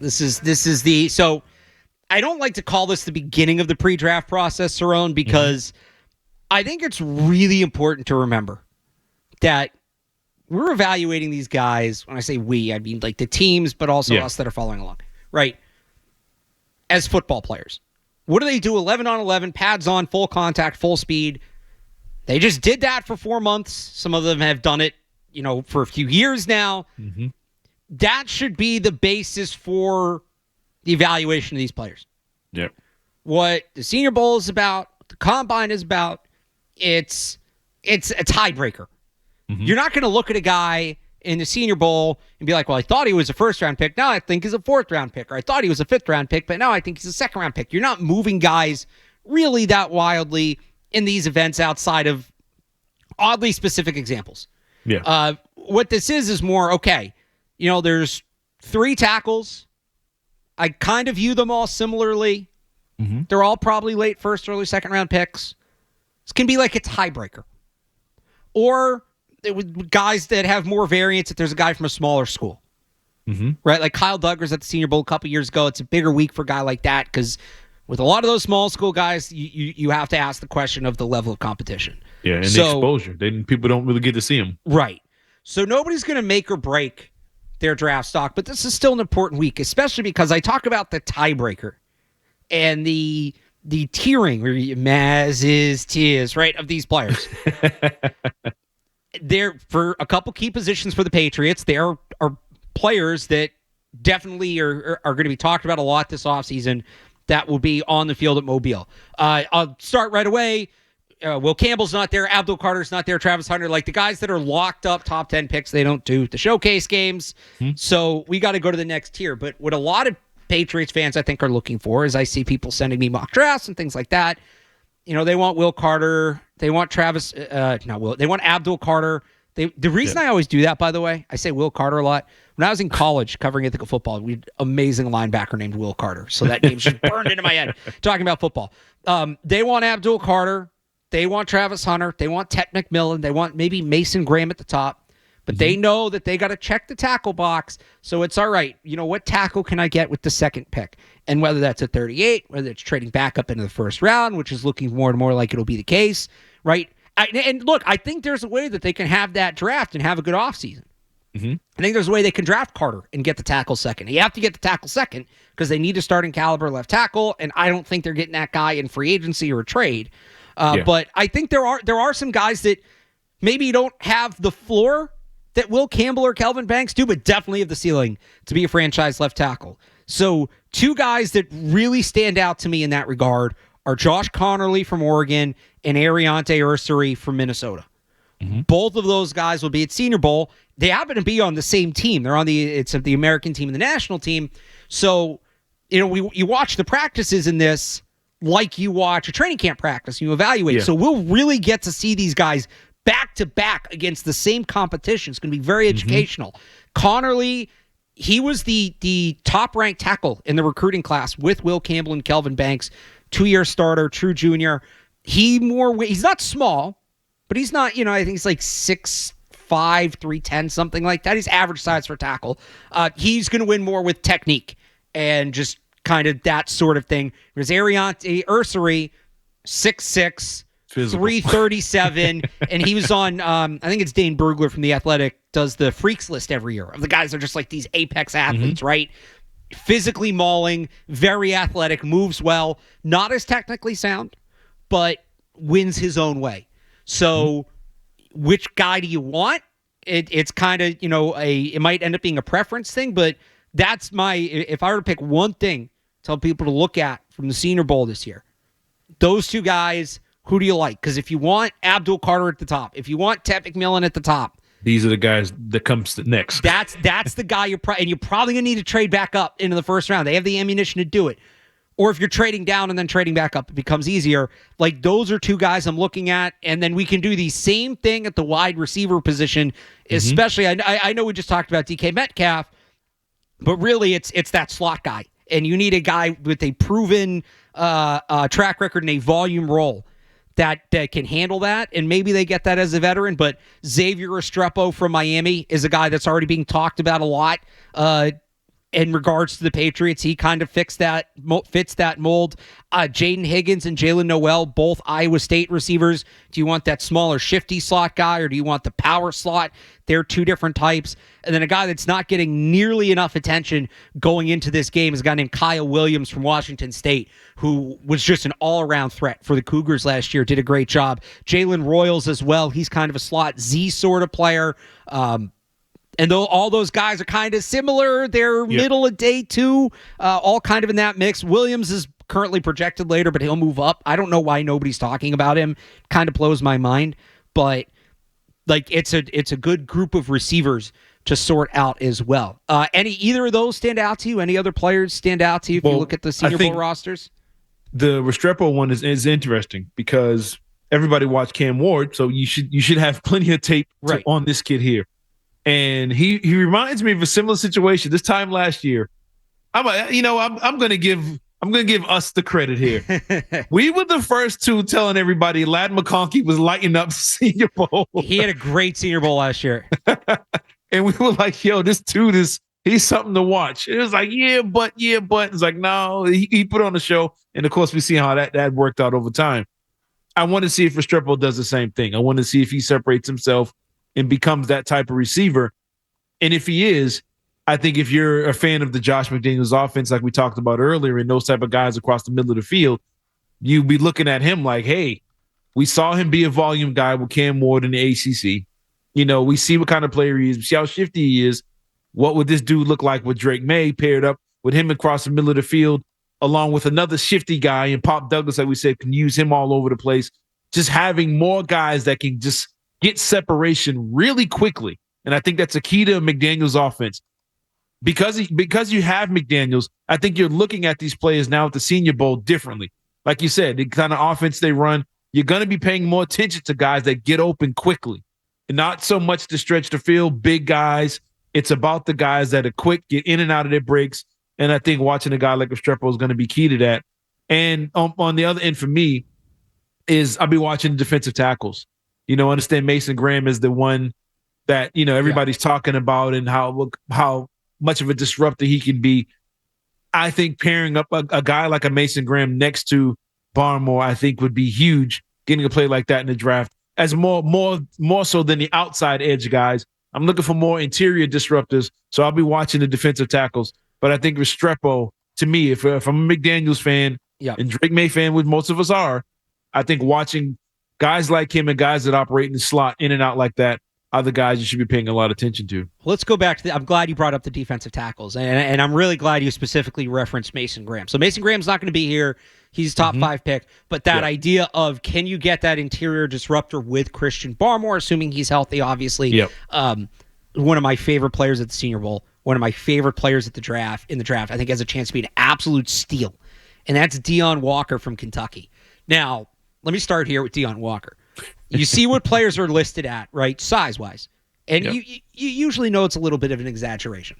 This is the so I don't like to call this the beginning of the pre-draft process, Cerrone, because I think it's really important to remember that we're evaluating these guys. When I say we, I mean like the teams, but also us that are following along, right? As football players. What do they do? 11 on 11, pads on, full contact, full speed. They just did that for 4 months. Some of them have done it, for a few years now. Mm-hmm. That should be the basis for the evaluation of these players. Yep. What the Senior Bowl is about, what the Combine is about, it's a tiebreaker. Mm-hmm. You're not going to look at a guy in the Senior Bowl and be like, well, I thought he was a first-round pick. Now I think he's a fourth-round pick. Or I thought he was a fifth-round pick, but now I think he's a second-round pick. You're not moving guys really that wildly in these events outside of oddly specific examples. Yeah. What this is more, okay, there's 3 tackles. I kind of view them all similarly. Mm-hmm. They're all probably late first, early second-round picks. This can be like a tiebreaker. Or with guys that have more variance if there's a guy from a smaller school. Mm-hmm. Right? Like Kyle Duggar's at the Senior Bowl a couple years ago. It's a bigger week for a guy like that because with a lot of those small school guys, you have to ask the question of the level of competition. Yeah, and the exposure. People don't really get to see them. Right. So nobody's going to make or break their draft stock, but this is still an important week, especially because I talk about the tiebreaker and the tiering, where Maz is tears, right, of these players. They're for a couple key positions for the Patriots. There are players that definitely are going to be talked about a lot this offseason that will be on the field at Mobile. I'll start right away. Will Campbell's not there. Abdul Carter's not there. Travis Hunter, like the guys that are locked up top 10 picks, they don't do the showcase games. Mm-hmm. So we got to go to the next tier. But what a lot of Patriots fans, I think, are looking for is I see people sending me mock drafts and things like that. They want Will Carter. They want they want Abdul Carter. The reason I always do that, by the way, I say Will Carter a lot. When I was in college covering ethical football, we had an amazing linebacker named Will Carter. So that name's just burned into my head talking about football. They want Abdul Carter. They want Travis Hunter. They want Ted McMillan. They want maybe Mason Graham at the top. But they know that they got to check the tackle box. So it's all right. What tackle can I get with the second pick? And whether that's at 38, whether it's trading back up into the first round, which is looking more and more like it'll be the case, right? And look, I think there's a way that they can have that draft and have a good offseason. Mm-hmm. I think there's a way they can draft Carter and get the tackle second. You have to get the tackle second because they need a starting caliber left tackle, and I don't think they're getting that guy in free agency or a trade. But I think there are some guys that maybe don't have the floor that Will Campbell or Kelvin Banks do, but definitely have the ceiling to be a franchise left tackle. So 2 guys that really stand out to me in that regard are Josh Connerly from Oregon and Ariante Ursary from Minnesota. Mm-hmm. Both of those guys will be at Senior Bowl. They happen to be on the same team. They're on the American team and the national team. So, you watch the practices in this like you watch a training camp practice. You evaluate. Yeah. So we'll really get to see these guys back to back against the same competition. It's going to be very educational. Connerly, he was the top-ranked tackle in the recruiting class with Will Campbell and Kelvin Banks, 2-year starter, true junior. He's not small, but he's not, I think he's like 6'5", 310, something like that. He's average size for tackle. He's going to win more with technique and just kind of that sort of thing. There's Ariante Ursary, 6'6", 337, and he was on, I think it's Dane Brugler from The Athletic, does the freaks list every year of the guys that are just like these apex athletes, right? Physically mauling, very athletic, moves well, not as technically sound, but wins his own way. So which guy do you want? It's kind of, it might end up being a preference thing, but that's if I were to pick one thing, tell people to look at from the Senior Bowl this year, those 2 guys, who do you like? Because if you want Abdul Carter at the top, if you want Ted McMillan at the top, these are the guys that comes next. That's the guy you're probably going to need to trade back up into the first round. They have the ammunition to do it. Or if you're trading down and then trading back up, it becomes easier. Like those are 2 guys I'm looking at, and then we can do the same thing at the wide receiver position. Especially, I know we just talked about DK Metcalf, but really it's that slot guy, and you need a guy with a proven track record and a volume role that can handle that, and maybe they get that as a veteran. But Xavier Restrepo from Miami is a guy that's already being talked about a lot. in regards to the Patriots. He kind of fits that mold. Jaden Higgins and Jalen Noel, both Iowa State receivers. Do you want that smaller, shifty slot guy, or do you want the power slot? They're two different types. And then a guy that's not getting nearly enough attention going into this game is a guy named Kyle Williams from Washington State, who was just an all-around threat for the Cougars last year. Did a great job. Jalen Royals as well. He's kind of a slot Z sort of player. And though all those guys are kind of similar, they're middle of day two, all kind of in that mix. Williams is currently projected later, but he'll move up. I don't know why nobody's talking about him. Kind of blows my mind, but like it's a good group of receivers to sort out as well. Either of those stand out to you? Any other players stand out to you if you look at the Senior Bowl rosters? The Restrepo one is interesting because everybody watched Cam Ward, so you should have plenty of tape on this kid here. And he reminds me of a similar situation this time last year. I'm going to give us the credit here. We were the first two telling everybody Ladd McConkey was lighting up Senior Bowl. He had a great Senior Bowl last year. And we were like, yo, this dude he's something to watch. It was like, yeah, but it's like, no, he put on the show. And of course we see how that worked out over time. I want to see if Restrepo does the same thing. I want to see if he separates himself and becomes that type of receiver. And if he is, I think if you're a fan of the Josh McDaniels offense, like we talked about earlier, and those type of guys across the middle of the field, you'd be looking at him like, hey, we saw him be a volume guy with Cam Ward in the ACC. We see what kind of player he is. We see how shifty he is. What would this dude look like with Drake May paired up with him across the middle of the field, along with another shifty guy and Pop Douglas, like we said, can use him all over the place. Just having more guys that can just get separation really quickly. And I think that's a key to McDaniels' offense. Because you have McDaniels, I think you're looking at these players now at the Senior Bowl differently. Like you said, the kind of offense they run, you're going to be paying more attention to guys that get open quickly. And not so much to stretch the field, big guys. It's about the guys that are quick, get in and out of their breaks. And I think watching a guy like Restrepo is going to be key to that. And on the other end for me is I'll be watching defensive tackles. Understand Mason Graham is the one that, everybody's talking about and how much of a disruptor he can be. I think pairing up a guy like a Mason Graham next to Barmore, I think would be huge, getting a play like that in the draft. As more so than the outside edge guys. I'm looking for more interior disruptors, so I'll be watching the defensive tackles. But I think Restrepo, to me, if I'm a McDaniels fan and Drake May fan, which most of us are, I think watching guys like him and guys that operate in the slot in and out like that are the guys you should be paying a lot of attention to. Let's go back to I'm glad you brought up the defensive tackles, and I'm really glad you specifically referenced Mason Graham. So Mason Graham's not going to be here. He's top 5 pick, but that idea of can you get that interior disruptor with Christian Barmore, assuming he's healthy, obviously. One of my favorite players at the Senior Bowl, one of my favorite players at the draft, I think has a chance to be an absolute steal, and that's Deion Walker from Kentucky. Now, let me start here with Deion Walker. You see what players are listed at, right, size-wise, and you usually know it's a little bit of an exaggeration.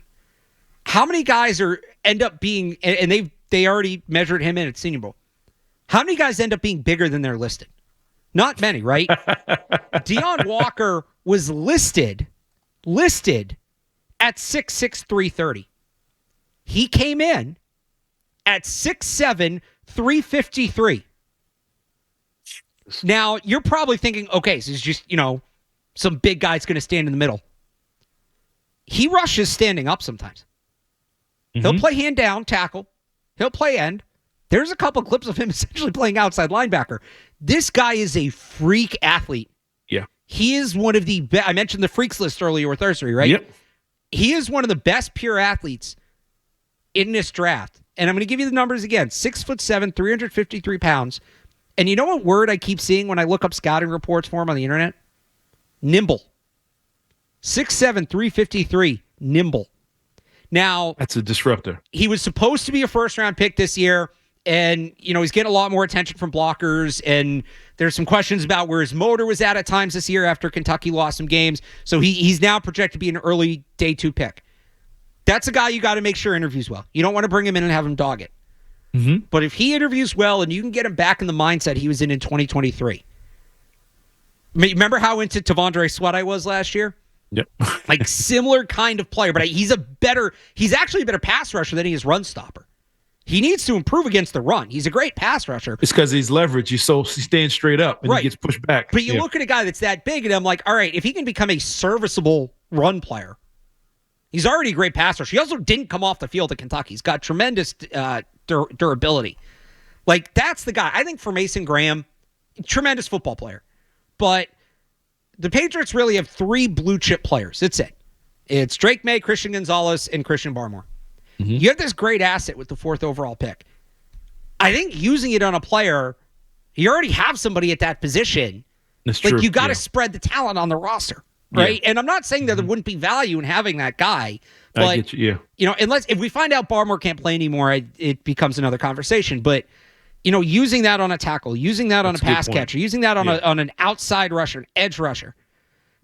How many guys end up being, and they already measured him in at Senior Bowl, how many guys end up being bigger than they're listed? Not many, right? Deion Walker was listed at 6'6", 330. He came in at 6'7", 353. Now, you're probably thinking, okay, so it's just, some big guy's going to stand in the middle. He rushes standing up sometimes. He'll play hand down, tackle. He'll play end. There's a couple clips of him essentially playing outside linebacker. This guy is a freak athlete. Yeah. He is one of the I mentioned the freaks list earlier with Ursary, right? Yep. He is one of the best pure athletes in this draft. And I'm going to give you the numbers again. 6'7", 353 pounds. And you know what word I keep seeing when I look up scouting reports for him on the internet? Nimble. 6'7", 353, nimble. Now, that's a disruptor. He was supposed to be a first-round pick this year, and he's getting a lot more attention from blockers, and there's some questions about where his motor was at times this year after Kentucky lost some games. So he's now projected to be an early day 2 pick. That's a guy you got to make sure interviews well. You don't want to bring him in and have him dog it. But if he interviews well and you can get him back in the mindset he was in 2023. Remember how into Tavondre Sweat I was last year? Yep. Like similar kind of player, but he's actually a better pass rusher than he is run stopper. He needs to improve against the run. He's a great pass rusher. It's because he's leverage. He's staying straight up and he gets pushed back. But you look at a guy that's that big, and I'm like, all right, if he can become a serviceable run player, he's already a great pass rusher. He also didn't come off the field at Kentucky. He's got tremendous durability. Like, that's the guy. I think for Mason Graham, tremendous football player. But the Patriots really have 3 blue chip players. That's it. It's Drake May, Christian Gonzalez, and Christian Barmore. Mm-hmm. You have this great asset with the 4th overall pick. I think using it on a player, you already have somebody at that position. That's true. You got to spread the talent on the roster, right? Yeah. And I'm not saying that there wouldn't be value in having that guy, but I get you. Yeah. If we find out Barmore can't play anymore, it becomes another conversation. But using that on a tackle, using that on a pass catcher, using that on an outside rusher, an edge rusher,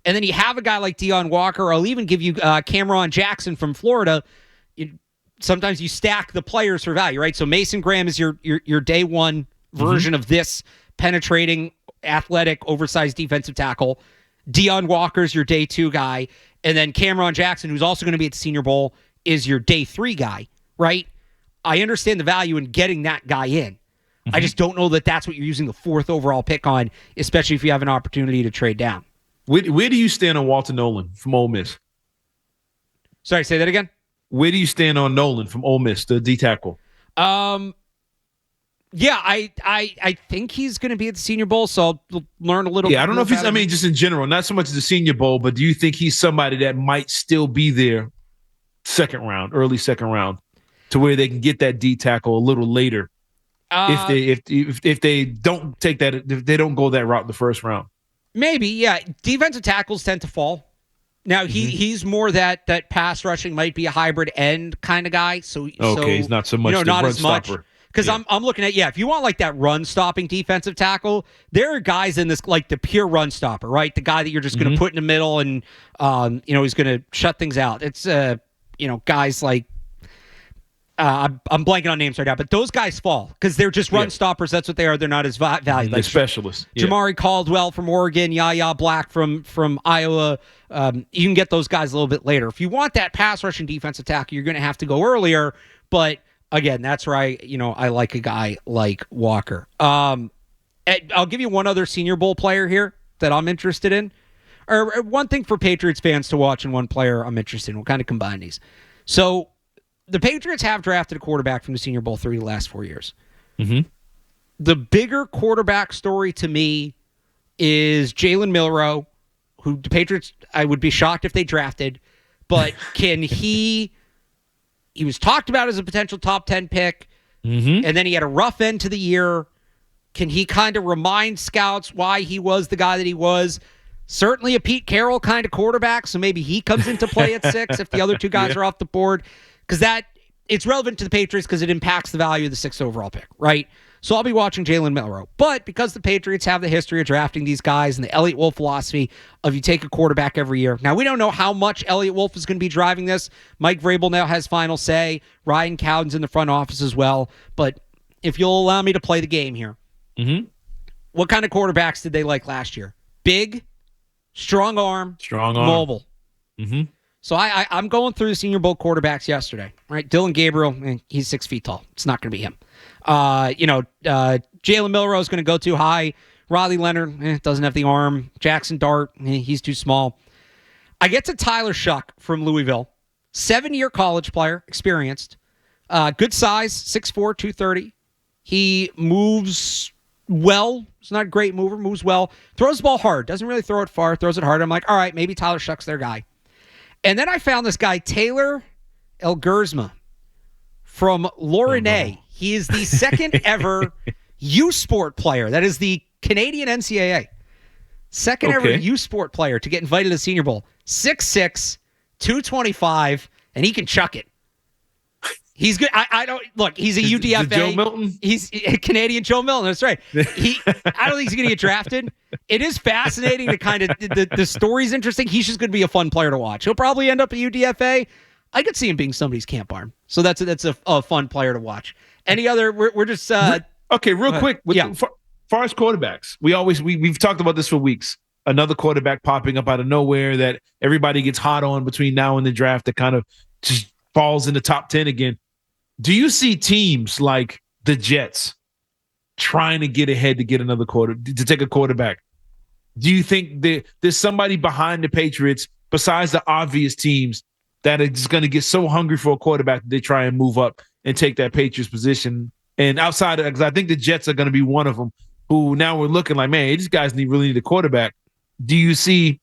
and then you have a guy like Deion Walker. I'll even give you Cameron Jackson from Florida. Sometimes you stack the players for value, right? So Mason Graham is your day one version of this penetrating, athletic, oversized defensive tackle. Deion Walker's your day 2 guy. And then Cameron Jackson, who's also going to be at the Senior Bowl, is your day 3 guy, right? I understand the value in getting that guy in. Mm-hmm. I just don't know that that's what you're using the 4th overall pick on, especially if you have an opportunity to trade down. Where do you stand on Walter Nolan from Ole Miss? Sorry, say that again? Where do you stand on Nolan from Ole Miss, the D tackle? Yeah, I think he's going to be at the Senior Bowl, so I'll learn a little. Yeah, I don't know if he's. I mean, just in general, not so much as the Senior Bowl, but do you think he's somebody that might still be there, early second round, to where they can get that D tackle a little later, if they don't take that, if they don't go that route in the first round? Maybe, yeah. Defensive tackles tend to fall. Now he's more that pass rushing might be a hybrid end kind of guy. So he's not so much the not run as much. Stopper. Because I'm looking at if you want like that run stopping defensive tackle, there are guys in this like the pure run stopper, right? The guy that you're just going to put in the middle and he's going to shut things out. It's guys like I'm blanking on names right now, but those guys fall because they're just run stoppers. That's what they are. They're not as valued. Like specialists. Jamari Caldwell from Oregon, Yaya Black from Iowa. You can get those guys a little bit later. If you want that pass rushing defensive tackle, you're going to have to go earlier. But again, that's where I like a guy like Walker. I'll give you one other Senior Bowl player here that I'm interested in, or one thing for Patriots fans to watch and one player I'm interested in. We'll kind of combine these. So the Patriots have drafted a quarterback from the Senior Bowl 3 the last 4 years. Mm-hmm. The bigger quarterback story to me is Jalen Milroe, who the Patriots, I would be shocked if they drafted, but can he was talked about as a potential top 10 pick, and then he had a rough end to the year. Can he kind of remind scouts why he was the guy that he was? Certainly a Pete Carroll kind of quarterback, so maybe he comes into play at 6 if the other 2 guys are off the board. Because it's relevant to the Patriots because it impacts the value of the 6th overall pick, right? So I'll be watching Jalen Milroe. But because the Patriots have the history of drafting these guys and the Elliott Wolf philosophy of you take a quarterback every year. Now, we don't know how much Elliott Wolf is going to be driving this. Mike Vrabel now has final say. Ryan Cowden's in the front office as well. But if you'll allow me to play the game here, what kind of quarterbacks did they like last year? Big, strong arm, mobile. So I'm going through the Senior Bowl quarterbacks yesterday, right? Dylan Gabriel, he's 6 feet tall. It's not going to be him. Jalen Milroe is going to go too high. Riley Leonard doesn't have the arm. Jackson Dart, he's too small. I get to Tyler Shuck from Louisville, 7-year college player, experienced, good size, 6'4", 230. He moves well. He's not a great mover, moves well. Throws the ball hard. Doesn't really throw it far, throws it hard. I'm like, all right, maybe Tyler Shuck's their guy. And then I found this guy, Taylor Elgersma from Lorraine. He is the second ever U Sport player. That is the Canadian NCAA. Second ever U Sport player to get invited to the Senior Bowl. 6'6", 225, and he can chuck it. He's good. I don't look. He's a UDFA. Joe Milton. He's a Canadian Joe Milton. That's right. I don't think he's going to get drafted. It is fascinating. The story's interesting. He's just going to be a fun player to watch. He'll probably end up at UDFA. I could see him being somebody's camp arm. So that's a fun player to watch. Any other? We're just okay. Real quick. Far as quarterbacks, we've talked about this for weeks. another quarterback popping up out of nowhere that everybody gets hot on between now and the draft that kind of just falls in the top 10 again. Do you see teams like the Jets trying to get ahead to get another to take a quarterback? Do you think there's somebody behind the Patriots besides the obvious teams that is going to get so hungry for a quarterback that they try and move up and take that Patriots position? And outside of that, because I think the Jets are going to be one of them who now we're looking like, man, these guys really need a quarterback. Do you see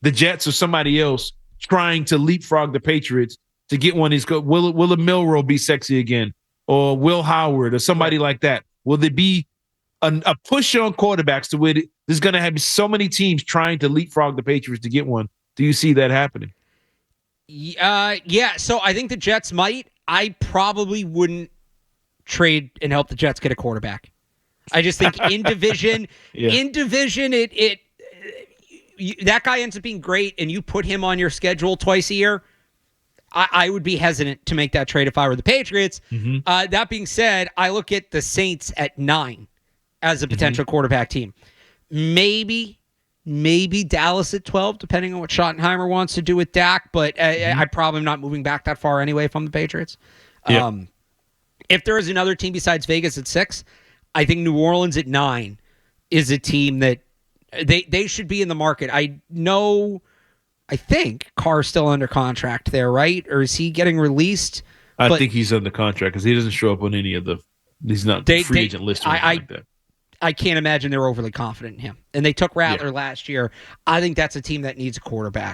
the Jets or somebody else trying to leapfrog the Patriots to get one of these? Will a Milroe be sexy again? Or Will Howard or somebody like that? Will there be a push on quarterbacks to where there's going to have so many teams trying to leapfrog the Patriots to get one? Do you see that happening? Yeah. So I think the Jets might. I probably wouldn't trade and help the Jets get a quarterback. I just think in division, that guy ends up being great, and you put him on your schedule twice a year. I would be hesitant to make that trade if I were the Patriots. Mm-hmm. That being said, I look at the Saints at 9 as a potential quarterback team. Maybe Dallas at 12, depending on what Schottenheimer wants to do with Dak, but I probably am not moving back that far anyway if I'm the Patriots. Yeah. If there is another team besides Vegas at 6, I think New Orleans at 9 is a team that they should be in the market. I think Carr's still under contract there, right? Or is he getting released? I think he's under contract because he doesn't show up on any of the. He's not free agent list or anything like that. I can't imagine they're overly confident in him. And they took Rattler last year. I think that's a team that needs a quarterback.